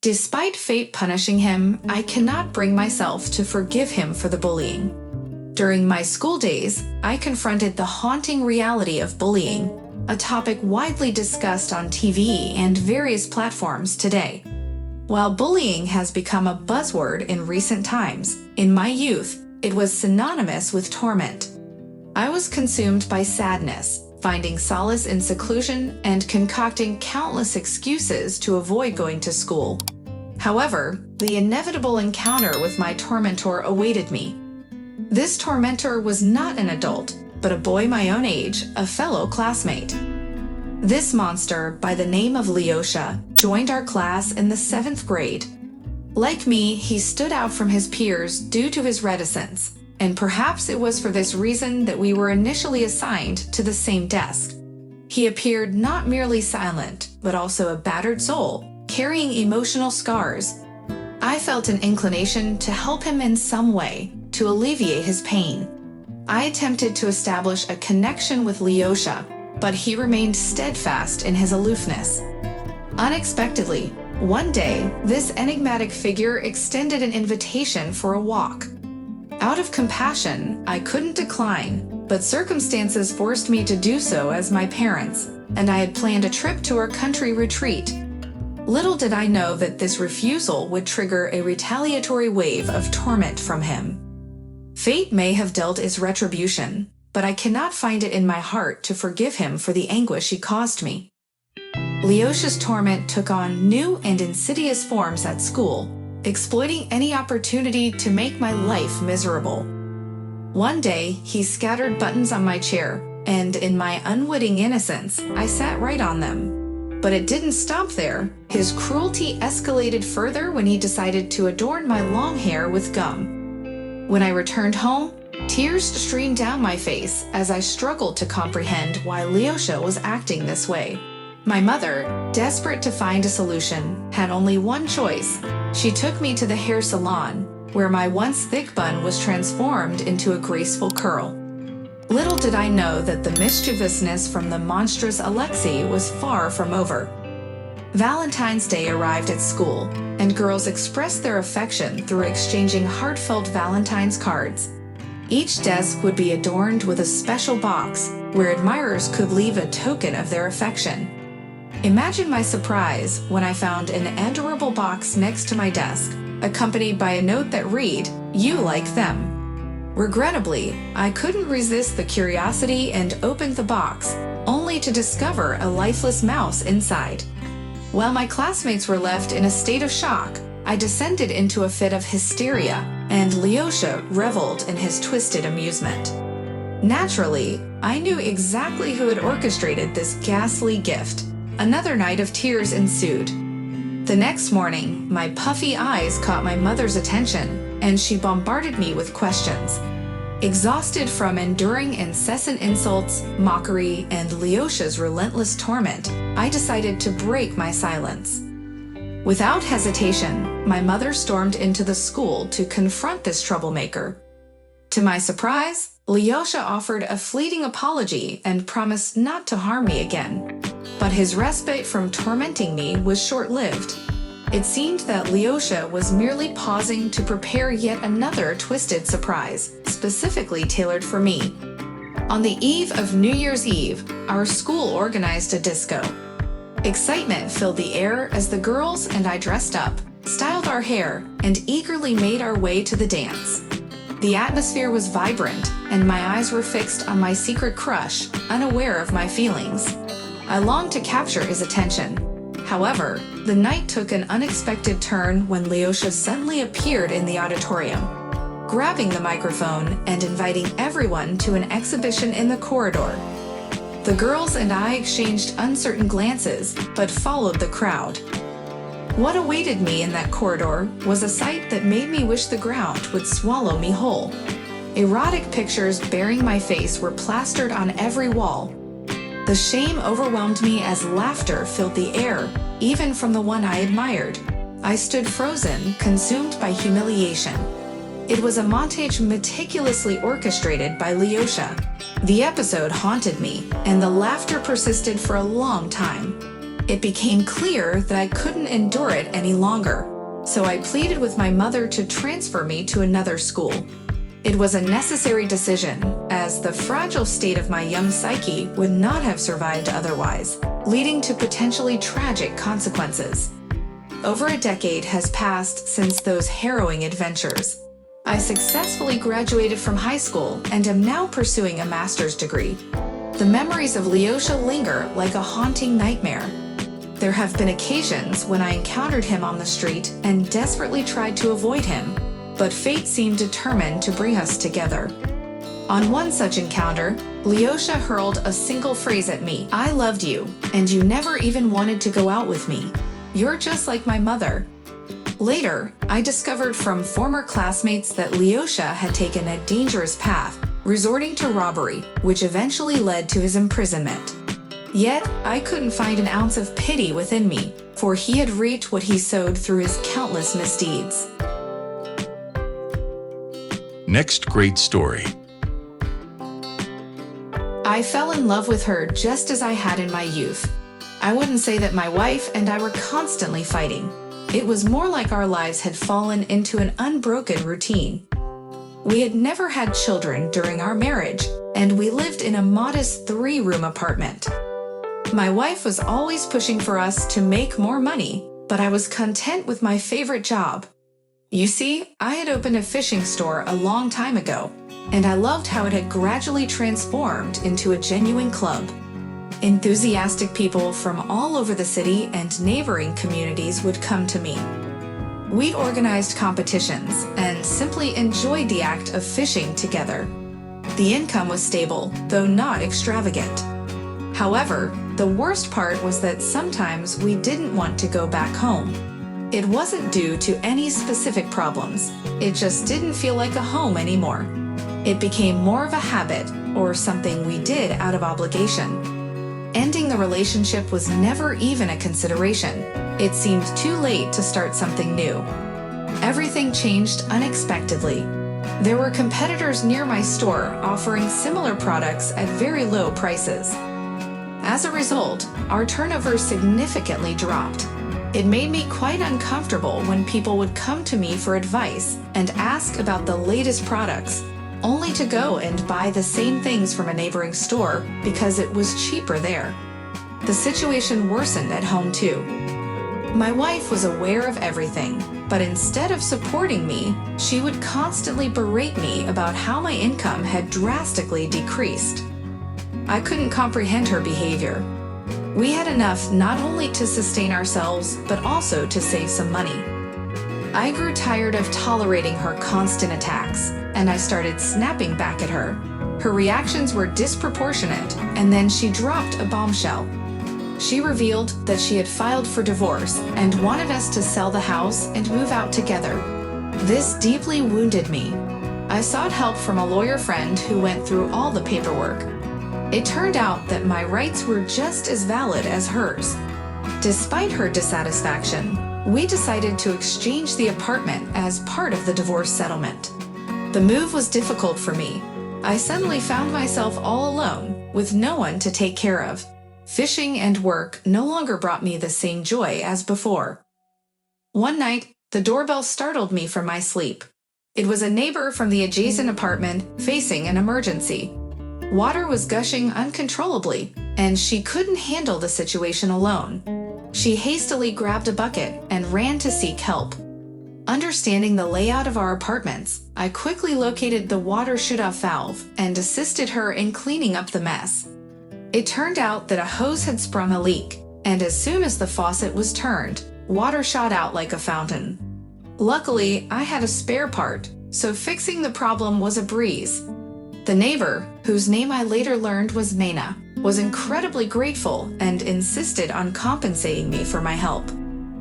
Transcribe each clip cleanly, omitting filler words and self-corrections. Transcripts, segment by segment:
Despite fate punishing him, I cannot bring myself to forgive him for the bullying. During my school days, I confronted the haunting reality of bullying, a topic widely discussed on TV and various platforms today. While bullying has become a buzzword in recent times, in my youth, it was synonymous with torment. I was consumed by sadness, finding solace in seclusion and concocting countless excuses to avoid going to school. However, the inevitable encounter with my tormentor awaited me. This tormentor was not an adult, but a boy my own age, a fellow classmate. This monster, by the name of Lyosha, joined our class in the 7th grade. Like me, he stood out from his peers due to his reticence, and perhaps it was for this reason that we were initially assigned to the same desk. He appeared not merely silent, but also a battered soul, carrying emotional scars. I felt an inclination to help him in some way, to alleviate his pain. I attempted to establish a connection with Lyosha, but he remained steadfast in his aloofness. Unexpectedly, one day, this enigmatic figure extended an invitation for a walk. Out of compassion, I couldn't decline, but circumstances forced me to do so as my parents, and I had planned a trip to our country retreat. Little did I know that this refusal would trigger a retaliatory wave of torment from him. Fate may have dealt its retribution, but I cannot find it in my heart to forgive him for the anguish he caused me. Lyosha's torment took on new and insidious forms at school, exploiting any opportunity to make my life miserable. One day, he scattered buttons on my chair, and in my unwitting innocence, I sat right on them. But it didn't stop there. His cruelty escalated further when he decided to adorn my long hair with gum. When I returned home, tears streamed down my face as I struggled to comprehend why Lyosha was acting this way. My mother, desperate to find a solution, had only one choice. She took me to the hair salon, where my once thick bun was transformed into a graceful curl. Little did I know that the mischievousness from the monstrous Alexei was far from over. Valentine's Day arrived at school, and girls expressed their affection through exchanging heartfelt Valentine's cards. Each desk would be adorned with a special box where admirers could leave a token of their affection. Imagine my surprise when I found an adorable box next to my desk, accompanied by a note that read, "You like them." Regrettably, I couldn't resist the curiosity and opened the box, only to discover a lifeless mouse inside. While my classmates were left in a state of shock, I descended into a fit of hysteria, and Lyosha reveled in his twisted amusement. Naturally, I knew exactly who had orchestrated this ghastly gift. Another night of tears ensued. The next morning, my puffy eyes caught my mother's attention, and she bombarded me with questions. Exhausted from enduring incessant insults, mockery, and Lyosha's relentless torment, I decided to break my silence. Without hesitation, my mother stormed into the school to confront this troublemaker. To my surprise, Lyosha offered a fleeting apology and promised not to harm me again. But his respite from tormenting me was short-lived. It seemed that Lyosha was merely pausing to prepare yet another twisted surprise, specifically tailored for me. On the eve of New Year's Eve, our school organized a disco. Excitement filled the air as the girls and I dressed up, styled our hair, and eagerly made our way to the dance. The atmosphere was vibrant, and my eyes were fixed on my secret crush, unaware of my feelings. I longed to capture his attention. However, the night took an unexpected turn when Lyosha suddenly appeared in the auditorium, grabbing the microphone and inviting everyone to an exhibition in the corridor. The girls and I exchanged uncertain glances, but followed the crowd. What awaited me in that corridor was a sight that made me wish the ground would swallow me whole. Erotic pictures bearing my face were plastered on every wall. The shame overwhelmed me as laughter filled the air, even from the one I admired. I stood frozen, consumed by humiliation. It was a montage meticulously orchestrated by Lyosha. The episode haunted me, and the laughter persisted for a long time. It became clear that I couldn't endure it any longer, so I pleaded with my mother to transfer me to another school. It was a necessary decision, as the fragile state of my young psyche would not have survived otherwise, leading to potentially tragic consequences. Over a decade has passed since those harrowing adventures. I successfully graduated from high school and am now pursuing a master's degree. The memories of Lyosha linger like a haunting nightmare. There have been occasions when I encountered him on the street and desperately tried to avoid him, but fate seemed determined to bring us together. On one such encounter, Lyosha hurled a single phrase at me: "I loved you, and you never even wanted to go out with me. You're just like my mother." Later, I discovered from former classmates that Lyosha had taken a dangerous path, resorting to robbery, which eventually led to his imprisonment. Yet, I couldn't find an ounce of pity within me, for he had reaped what he sowed through his countless misdeeds. Next great story. I fell in love with her just as I had in my youth. I wouldn't say that my wife and I were constantly fighting. It was more like our lives had fallen into an unbroken routine. We had never had children during our marriage, and we lived in a modest 3-room apartment. My wife was always pushing for us to make more money, but I was content with my favorite job. You see, I had opened a fishing store a long time ago, and I loved how it had gradually transformed into a genuine club. Enthusiastic people from all over the city and neighboring communities would come to me. We organized competitions and simply enjoyed the act of fishing together. The income was stable, though not extravagant. However, the worst part was that sometimes we didn't want to go back home. It wasn't due to any specific problems. It just didn't feel like a home anymore. It became more of a habit or something we did out of obligation. Ending the relationship was never even a consideration. It seemed too late to start something new. Everything changed unexpectedly. There were competitors near my store offering similar products at very low prices. As a result, our turnover significantly dropped. It made me quite uncomfortable when people would come to me for advice and ask about the latest products, only to go and buy the same things from a neighboring store because it was cheaper there. The situation worsened at home too. My wife was aware of everything, but instead of supporting me, she would constantly berate me about how my income had drastically decreased. I couldn't comprehend her behavior. We had enough not only to sustain ourselves, but also to save some money. I grew tired of tolerating her constant attacks, and I started snapping back at her. Her reactions were disproportionate, and then she dropped a bombshell. She revealed that she had filed for divorce and wanted us to sell the house and move out together. This deeply wounded me. I sought help from a lawyer friend who went through all the paperwork. It turned out that my rights were just as valid as hers. Despite her dissatisfaction, we decided to exchange the apartment as part of the divorce settlement. The move was difficult for me. I suddenly found myself all alone, with no one to take care of. Fishing and work no longer brought me the same joy as before. One night, the doorbell startled me from my sleep. It was a neighbor from the adjacent apartment facing an emergency. Water was gushing uncontrollably, and she couldn't handle the situation alone. She hastily grabbed a bucket and ran to seek help. Understanding the layout of our apartments, I quickly located the water shutoff valve and assisted her in cleaning up the mess. It turned out that a hose had sprung a leak, and as soon as the faucet was turned, water shot out like a fountain. Luckily, I had a spare part, so fixing the problem was a breeze. The neighbor, whose name I later learned was Maina, was incredibly grateful and insisted on compensating me for my help.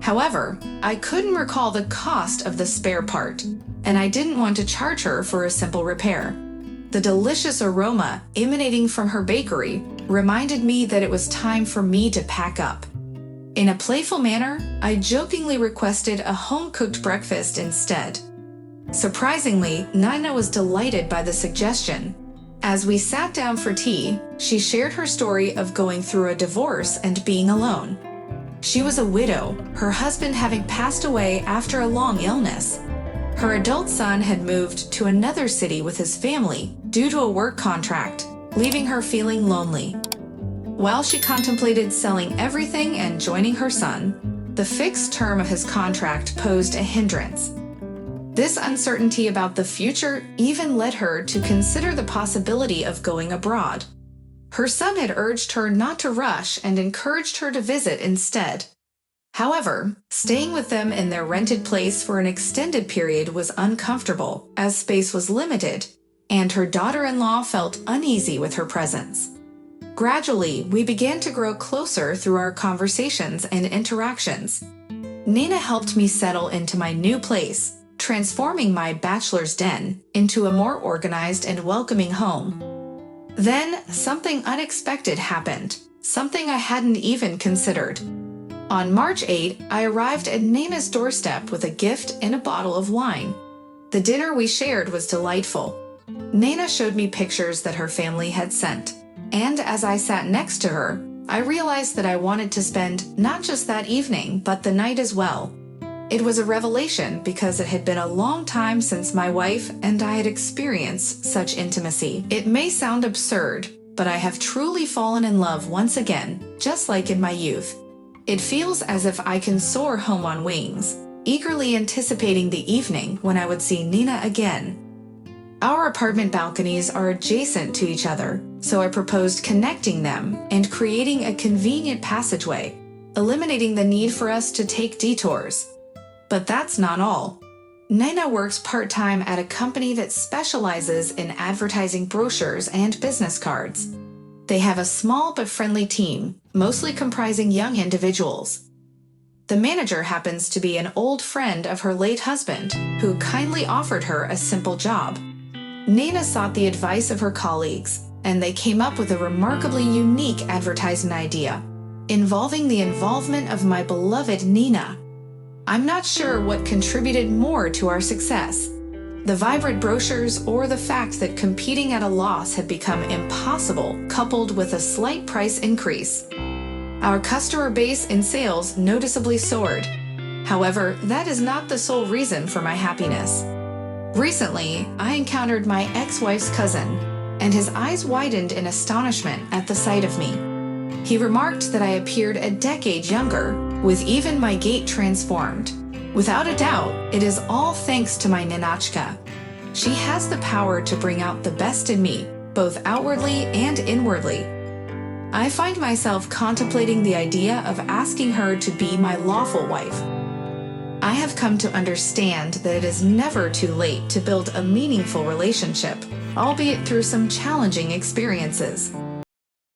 However, I couldn't recall the cost of the spare part, and I didn't want to charge her for a simple repair. The delicious aroma emanating from her bakery reminded me that it was time for me to pack up. In a playful manner, I jokingly requested a home-cooked breakfast instead. Surprisingly, Nina was delighted by the suggestion. As we sat down for tea, she shared her story of going through a divorce and being alone. She was a widow, her husband having passed away after a long illness. Her adult son had moved to another city with his family due to a work contract, leaving her feeling lonely. While she contemplated selling everything and joining her son, the fixed term of his contract posed a hindrance. This uncertainty about the future even led her to consider the possibility of going abroad. Her son had urged her not to rush and encouraged her to visit instead. However, staying with them in their rented place for an extended period was uncomfortable, as space was limited, and her daughter-in-law felt uneasy with her presence. Gradually, we began to grow closer through our conversations and interactions. Nina helped me settle into my new place, transforming my bachelor's den into a more organized and welcoming home. Then, something unexpected happened, something I hadn't even considered. On March 8, I arrived at Nina's doorstep with a gift and a bottle of wine. The dinner we shared was delightful. Nina showed me pictures that her family had sent, and as I sat next to her, I realized that I wanted to spend not just that evening, but the night as well. It was a revelation because it had been a long time since my wife and I had experienced such intimacy. It may sound absurd, but I have truly fallen in love once again, just like in my youth. It feels as if I can soar home on wings, eagerly anticipating the evening when I would see Nina again. Our apartment balconies are adjacent to each other, so I proposed connecting them and creating a convenient passageway, eliminating the need for us to take detours. But that's not all. Nina works part-time at a company that specializes in advertising brochures and business cards. They have a small but friendly team, mostly comprising young individuals. The manager happens to be an old friend of her late husband, who kindly offered her a simple job. Nina sought the advice of her colleagues, and they came up with a remarkably unique advertising idea, involving the involvement of my beloved Nina. I'm not sure what contributed more to our success, the vibrant brochures or the fact that competing at a loss had become impossible, coupled with a slight price increase. Our customer base and sales noticeably soared. However, that is not the sole reason for my happiness. Recently, I encountered my ex-wife's cousin, and his eyes widened in astonishment at the sight of me. He remarked that I appeared a decade younger, with even my gait transformed. Without a doubt, it is all thanks to my Ninachka. She has the power to bring out the best in me, both outwardly and inwardly. I find myself contemplating the idea of asking her to be my lawful wife. I have come to understand that it is never too late to build a meaningful relationship, albeit through some challenging experiences.